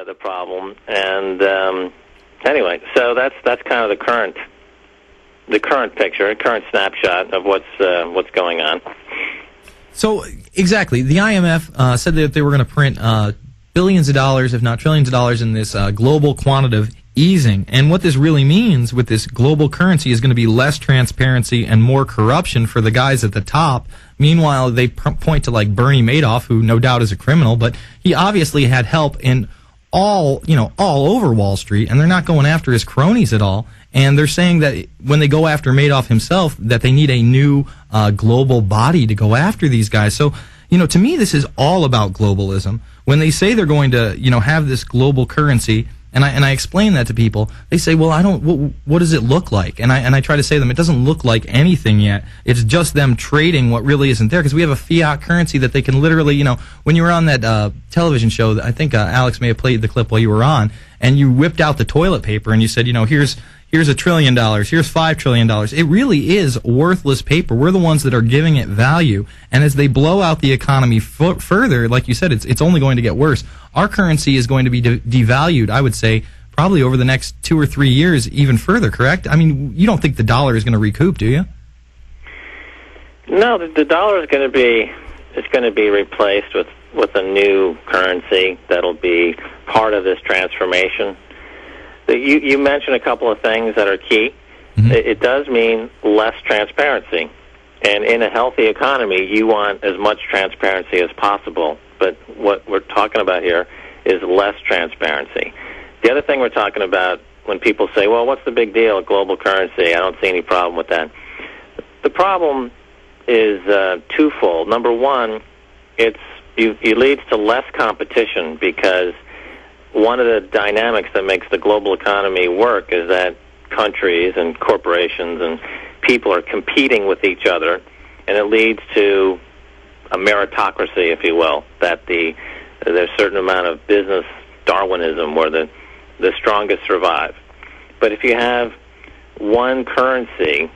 the problem. And anyway, so that's kind of the current picture, current snapshot of what's going on. So exactly, the IMF said that they were going to print billions of dollars, if not trillions of dollars, in this global quantitative easing. And what this really means with this global currency is going to be less transparency and more corruption for the guys at the top. Meanwhile, they point to like Bernie Madoff, who no doubt is a criminal, but he obviously had help in all over Wall Street, and they're not going after his cronies at all. And they're saying that when they go after Madoff himself, that they need a new global body to go after these guys. So, to me, this is all about globalism. When they say they're going to, have this global currency, and I explain that to people, they say, well, what does it look like? And I try to say to them, it doesn't look like anything yet. It's just them trading what really isn't there, because we have a fiat currency that they can literally, when you were on that television show, I think Alex may have played the clip while you were on, and you whipped out the toilet paper and you said, here's $1 trillion, here's $5 trillion. It really is worthless paper. We're the ones that are giving it value. And as they blow out the economy further, like you said, it's only going to get worse. Our currency is going to be devalued, I would say, probably over the next 2 or 3 years even further, correct? I mean, you don't think the dollar is going to recoup, do you? No, the dollar is going to be replaced with a new currency that'll be part of this transformation. You mentioned a couple of things that are key. Mm-hmm. It does mean less transparency. And in a healthy economy, you want as much transparency as possible. But what we're talking about here is less transparency. The other thing we're talking about when people say, well, what's the big deal, global currency? I don't see any problem with that. The problem is twofold. Number one, it leads to less competition, because one of the dynamics that makes the global economy work is that countries and corporations and people are competing with each other, and it leads to a meritocracy, if you will, that there's a certain amount of business Darwinism where the strongest survive. But if you have one currency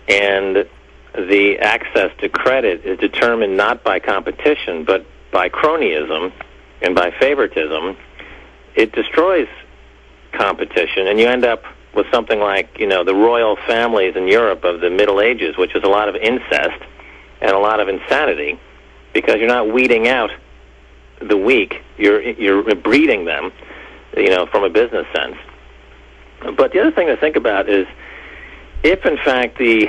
and the access to credit is determined not by competition but by cronyism and by favoritism, it destroys competition, and you end up with something like, the royal families in Europe of the Middle Ages, which is a lot of incest and a lot of insanity, because you're not weeding out the weak, you're breeding them, from a business sense. But the other thing to think about is, if in fact the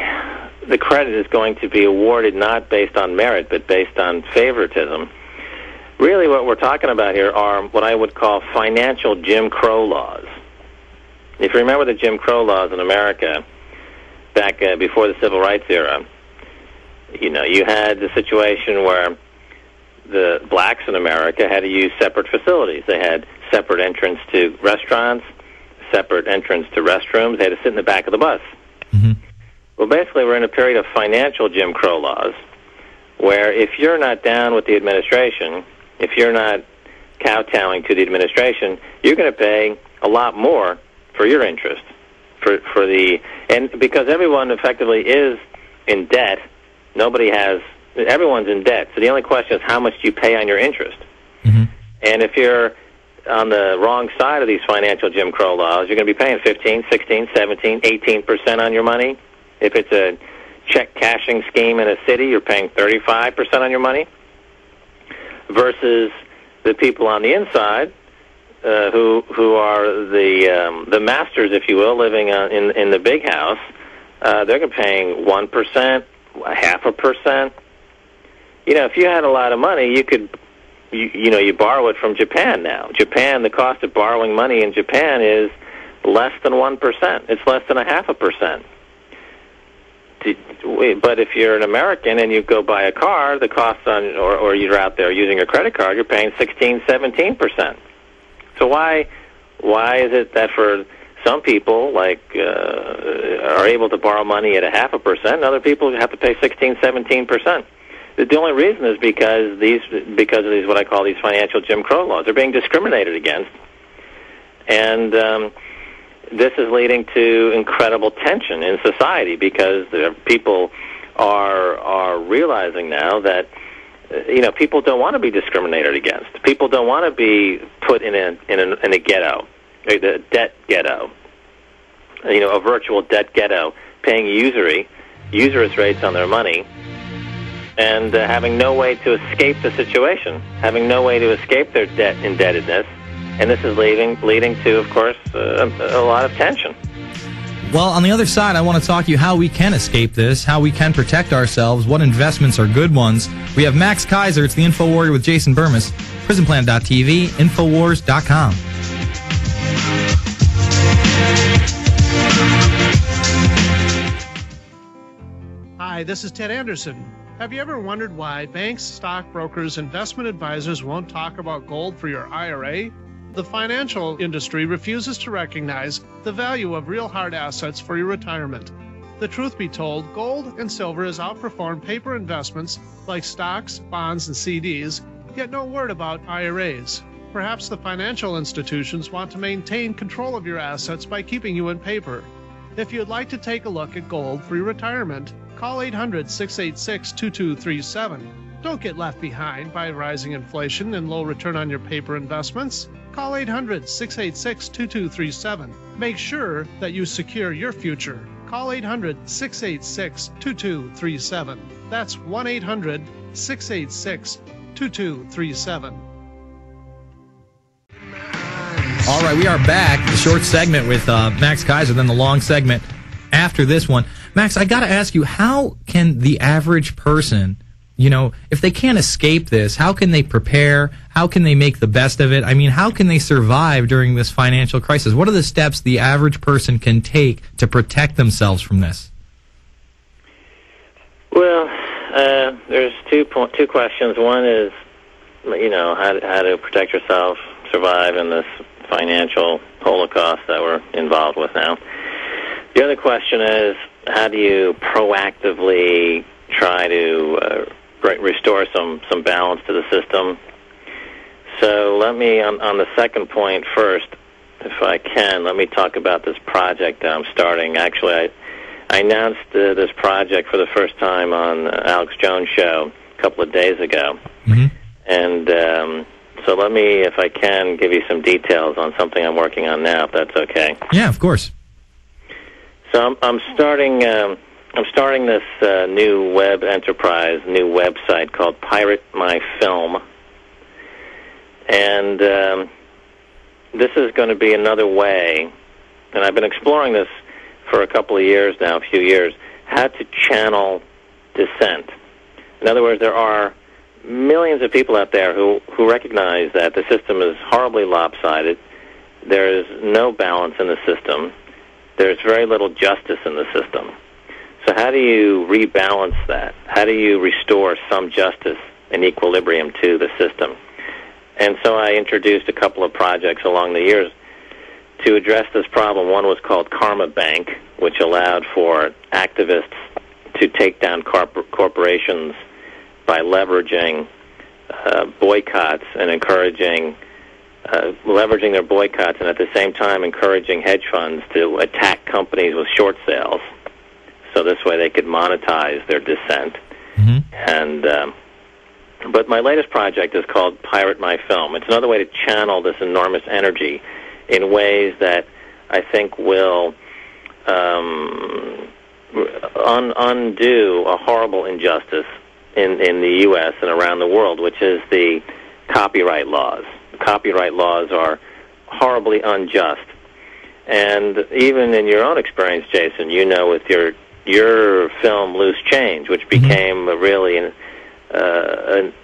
credit is going to be awarded not based on merit but based on favoritism, really what we're talking about here are what I would call financial Jim Crow laws. If you remember the Jim Crow laws in America back before the Civil Rights era, you had the situation where the blacks in America had to use separate facilities. They had separate entrance to restaurants, separate entrance to restrooms. They had to sit in the back of the bus. Mm-hmm. Well, basically, we're in a period of financial Jim Crow laws, where if you're not down with the administration, if you're not kowtowing to the administration, you're going to pay a lot more for your interest. And because everyone effectively is in debt, everyone's in debt. So the only question is, how much do you pay on your interest? Mm-hmm. And if you're on the wrong side of these financial Jim Crow laws, you're going to be paying 15, 16, 17, 18% on your money. If it's a check cashing scheme in a city, you're paying 35% on your money, versus the people on the inside who are the masters, if you will, living in the big house. They're paying 1%, 0.5%. If you had a lot of money, you could, you borrow it from Japan now. Japan, the cost of borrowing money in Japan is less than 1%. It's less than 0.5%. But if you're an American and you go buy a car, the cost or you're out there using a credit card, you're paying 16, 17%. So why is it that for some people are able to borrow money at 0.5%, and other people have to pay 16, 17%? The only reason is because of these what I call these financial Jim Crow laws. They're being discriminated against, and this is leading to incredible tension in society, because people are realizing now that people don't want to be discriminated against. People don't want to be put in a ghetto, the debt ghetto. A virtual debt ghetto, paying usurious rates on their money, and having no way to escape the situation, having no way to escape their debt indebtedness, and this is leading to, of course, a lot of tension. Well, on the other side, I want to talk to you how we can escape this, how we can protect ourselves, what investments are good ones. We have Max Keiser. It's the InfoWarrior with Jason Bermas. PrisonPlan.tv, Infowars.com. Hi, this is Ted Anderson. Have you ever wondered why banks, stockbrokers, investment advisors won't talk about gold for your IRA? The financial industry refuses to recognize the value of real hard assets for your retirement. The truth be told, gold and silver has outperformed paper investments like stocks, bonds, and CDs, yet no word about IRAs. Perhaps the financial institutions want to maintain control of your assets by keeping you in paper. If you'd like to take a look at gold for your retirement, call 800-686-2237. Don't get left behind by rising inflation and low return on your paper investments. Call 800-686-2237. Make sure that you secure your future. Call 800-686-2237. That's 1-800-686-2237. All right, we are back. The short segment with Max Keiser, then the long segment after this one. Max, I got to ask you, how can the average person, if they can't escape this, how can they prepare? How can they make the best of it? I mean, how can they survive during this financial crisis? What are the steps the average person can take to protect themselves from this? Well, there's two questions. One is, how to protect yourself, survive in this financial holocaust that we're involved with now. The other question is, how do you proactively try to restore some balance to the system? So let me, on the second point first, if I can, let me talk about this project that I'm starting. Actually, I announced this project for the first time on Alex Jones' show a couple of days ago. Mm-hmm. And so let me, if I can, give you some details on something I'm working on now, if that's okay. Yeah, of course. So I'm starting this new web enterprise, new website called Pirate My Film, and this is going to be another way, and I've been exploring this for a couple of years now, a few years, how to channel dissent. In other words, there are millions of people out there who recognize that the system is horribly lopsided. There is no balance in the system. There's very little justice in the system. So how do you rebalance that? How do you restore some justice and equilibrium to the system? And so I introduced a couple of projects along the years to address this problem. One was called Karma Bank, which allowed for activists to take down corporations by leveraging boycotts and leveraging their boycotts, and at the same time encouraging hedge funds to attack companies with short sales, so this way they could monetize their dissent. Mm-hmm. And but my latest project is called Pirate My Film. It's another way to channel this enormous energy in ways that I think will undo a horrible injustice in the U.S. and around the world, which is the copyright laws. Copyright laws are horribly unjust. And even in your own experience, Jason, with your film Loose Change, which became really an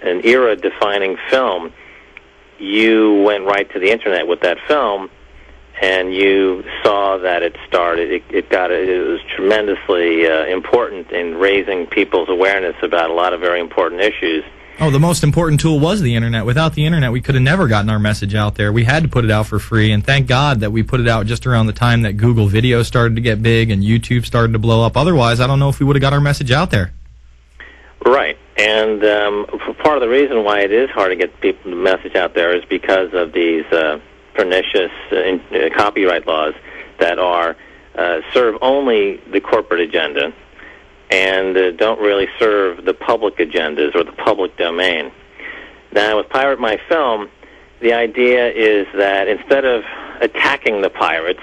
era-defining film, you went right to the internet with that film, and you saw that it was tremendously important in raising people's awareness about a lot of very important issues. Oh, the most important tool was the internet. Without the internet, we could have never gotten our message out there. We had to put it out for free, and thank God that we put it out just around the time that Google Video started to get big and YouTube started to blow up. Otherwise, I don't know if we would have got our message out there. Right, and part of the reason why it is hard to get the message out there is because of these pernicious copyright laws that serve only the corporate agenda. and don't really serve the public agendas or the public domain. Now, with Pirate My Film, the idea is that instead of attacking the pirates,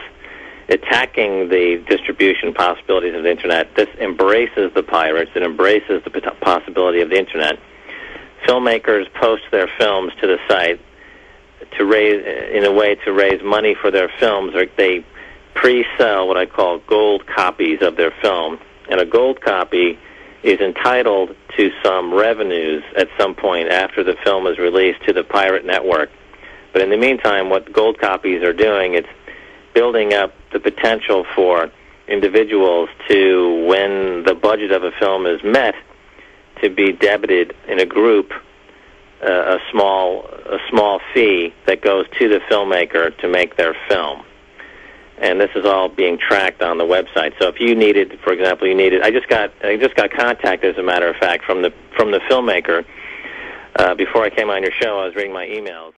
attacking the distribution possibilities of the Internet, this embraces the pirates, it embraces the possibility of the Internet. Filmmakers post their films to the site to raise money for their films, or they pre-sell what I call gold copies of their film. And a gold copy is entitled to some revenues at some point after the film is released to the pirate network. But in the meantime, what gold copies are doing, it's building up the potential for individuals to, when the budget of a film is met, to be debited in a group a small fee that goes to the filmmaker to make their film. And this is all being tracked on the website. So if you needed, for example, I just got contact, as a matter of fact, from the filmmaker before I came on your show. I was reading my emails.